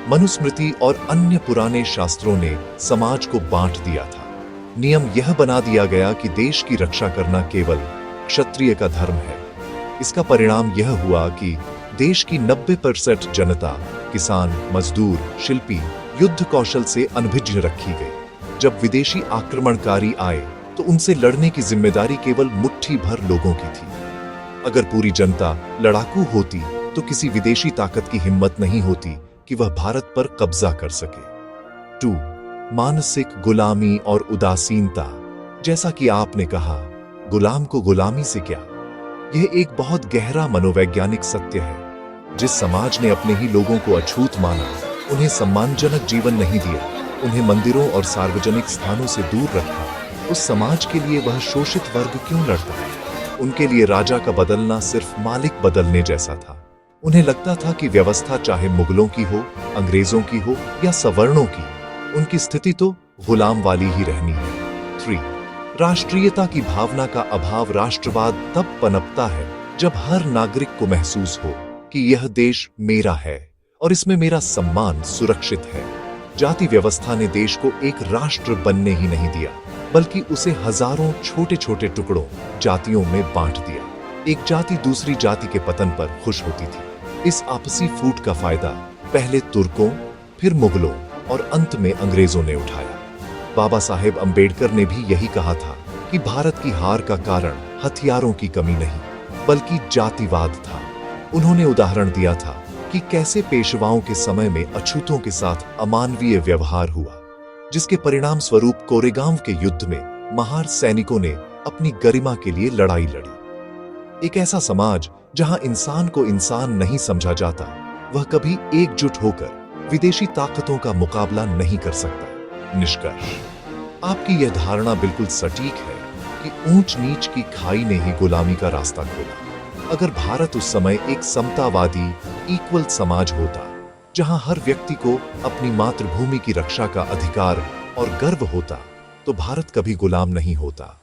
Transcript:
मनुस्मृति और अन्य पुराने शास्त्रों ने समाज को बांट दिया था। नियम यह बना दिया गया कि देश की रक्षा करना केवल क्षत्रिय का धर्म है। इसका परिणाम यह हुआ कि देश की 90% जनता, किसान, मजदूर, शिल्पी, युद्ध कौशल से अनभिज्ञ रखी गई। जब विदेशी आक्रमणकारी आए तो उनसे लड़ने की जिम्मेदारी केवल मुट्ठी भर लोगों की थी। अगर पूरी जनता लड़ाकू होती तो किसी विदेशी ताकत की हिम्मत नहीं होती कि वह भारत पर कब्जा कर सके। 2. मानसिक गुलामी और उदासीनता। जैसा कि आपने कहा, गुलाम को गुलामी से क्या? यह एक बहुत गहरा मनोवैज्ञानिक सत्य है। जिस समाज ने अपने ही लोगों को अछूत माना, उन्हें सम्मानजनक जीवन नहीं दिया, उन्हें मंदिरों और सार्वजनिक स्थानों से दूर रखा, उस समाज के लिए वह शोषित वर्ग क्यों लड़ता है? उनके लिए राजा का बदलना सिर्फ मालिक बदलने जैसा था। उन्हें लगता था कि व्यवस्था चाहे मुगलों की हो, अंग्रेजों की हो या सवर्णों की, उनकी स्थिति तो गुलाम वाली ही रहनी है। 3. राष्ट्रीयता की भावना का अभाव। राष्ट्रवाद तब पनपता है जब हर नागरिक को महसूस हो कि यह देश मेरा है और इसमें मेरा सम्मान सुरक्षित है। जाति व्यवस्था ने देश को एक राष्ट्र बनने ही नहीं दिया, बल्कि उसे हजारों छोटे छोटे टुकड़ों, जातियों में बांट दिया। एक जाति दूसरी जाति के पतन पर खुश होती थी। इस आपसी फूट का फायदा पहले तुर्कों, फिर मुगलों और अंत में अंग्रेजों ने उठाया। बाबा साहेब अंबेडकर ने भी यही कहा था कि भारत की हार का कारण हथियारों की कमी नहीं, बल्कि जातिवाद था। उन्होंने उदाहरण दिया था कि कैसे पेशवाओं के समय में अछूतों के साथ अमानवीय व्यवहार हुआ, जिसके परिणाम स्वरूप कोरेगांव के युद्ध में महार सैनिकों ने अपनी गरिमा के लिए लड़ाई लड़ी। एक ऐसा समाज जहां इंसान को इंसान नहीं समझा जाता, वह कभी एकजुट होकर विदेशी ताकतों का मुकाबला नहीं कर सकता। निष्कर्ष, आपकी यह धारणा बिल्कुल सटीक है कि ऊंच नीच की खाई ने ही गुलामी का रास्ता खोला। अगर भारत उस समय एक समतावादी, इक्वल समाज होता, जहां हर व्यक्ति को अपनी मातृभूमि की रक्षा का अधिकार और गर्व होता, तो भारत कभी गुलाम नहीं होता।